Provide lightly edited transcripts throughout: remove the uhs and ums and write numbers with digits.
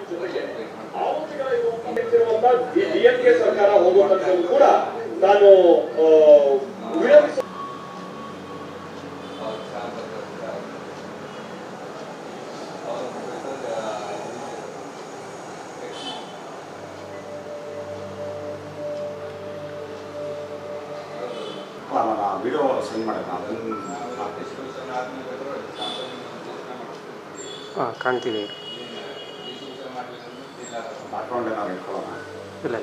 ಜೊತೆಗೆ ಈ ಡಿಎಂಕೆ ಸರ್ಕಾರ ಹೋಗುವಂತದ್ದು ಕೂಡ ನಾನು ವಿರೋಧಿಸ ವಿಡಿಯೋ ಸೆಂಡ್ ಮಾಡಿದ ಹಾಂ ಕಾಣ್ತಿದೆ. ಅಕೌಂಟ್ ಏನಾದ್ರು ಇಟ್ಕೊಳ್ಳೋಣ. ಇಲ್ಲ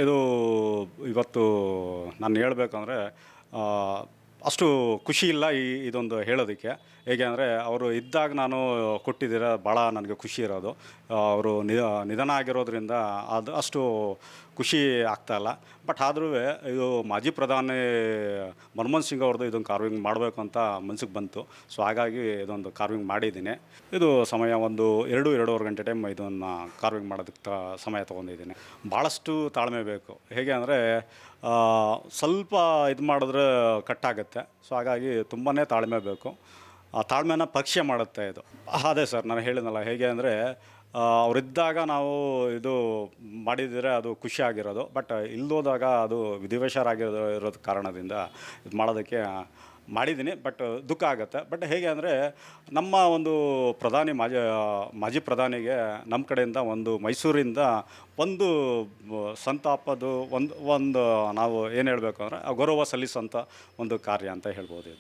ಇದು ಇವತ್ತು ನಾನು ಹೇಳಬೇಕಂದ್ರೆ ಅಷ್ಟು ಖುಷಿ ಇಲ್ಲ ಇದೊಂದು ಹೇಳೋದಕ್ಕೆ. ಹೇಗೆ ಅಂದರೆ ಅವರು ಇದ್ದಾಗ ನಾನು ಕೊಟ್ಟಿದ್ದೀರ ಭಾಳ ನನಗೆ ಖುಷಿ ಇರೋದು. ಅವರು ನಿಧನ ಆಗಿರೋದ್ರಿಂದ ಅದು ಅಷ್ಟು ಖುಷಿ ಆಗ್ತಾಯಿಲ್ಲ. ಬಟ್ ಆದ್ರೂ ಇದು ಮಾಜಿ ಪ್ರಧಾನಿ ಮನಮೋಹನ್ ಸಿಂಗ್ ಅವ್ರದ್ದು ಇದೊಂದು ಕಾರ್ವಿಂಗ್ ಮಾಡಬೇಕು ಅಂತ ಮನ್ಸಿಗೆ ಬಂತು. ಸೊ ಹಾಗಾಗಿ ಇದೊಂದು ಕಾರ್ವಿಂಗ್ ಮಾಡಿದ್ದೀನಿ. ಇದು ಸಮಯ ಒಂದು 2-2.5 ಗಂಟೆ ಟೈಮ್ ಇದನ್ನು ಕಾರ್ವಿಂಗ್ ಮಾಡೋದಕ್ಕೆ ಸಮಯ ತೊಗೊಂಡಿದ್ದೀನಿ. ಭಾಳಷ್ಟು ತಾಳ್ಮೆ ಬೇಕು. ಹೇಗೆ ಅಂದರೆ ಸ್ವಲ್ಪ ಇದು ಮಾಡಿದ್ರೆ ಕಟ್ಟಾಗುತ್ತೆ. ಸೊ ಹಾಗಾಗಿ ತುಂಬಾ ತಾಳ್ಮೆ ಬೇಕು. ಆ ತಾಳ್ಮೆನ ಪರೀಕ್ಷೆ ಮಾಡುತ್ತೆ ಇದು. ಅದೇ ಸರ್ ನಾನು ಹೇಳಿದ್ನಲ್ಲ, ಹೇಗೆ ಅಂದರೆ ಅವರಿದ್ದಾಗ ನಾವು ಇದು ಮಾಡಿದರೆ ಅದು ಖುಷಿಯಾಗಿರೋದು. ಬಟ್ ಇಲ್ಲದೋದಾಗ ಅದು ಇರೋದು ಕಾರಣದಿಂದ ಇದು ಮಾಡೋದಕ್ಕೆ ಮಾಡಿದ್ದೀನಿ. ಬಟ್ ದುಃಖ ಆಗುತ್ತೆ. ಬಟ್ ಹೇಗೆ ಅಂದರೆ ನಮ್ಮ ಒಂದು ಮಾಜಿ ಪ್ರಧಾನಿಗೆ ನಮ್ಮ ಕಡೆಯಿಂದ ಒಂದು ಮೈಸೂರಿಂದ ಒಂದು ಸಂತಾಪದ್ದು ಒಂದು ನಾವು ಏನು ಹೇಳಬೇಕು ಅಂದರೆ ಗೌರವ ಸಲ್ಲಿಸೋಂಥ ಒಂದು ಕಾರ್ಯ ಅಂತ ಹೇಳ್ಬೋದು ಇದು.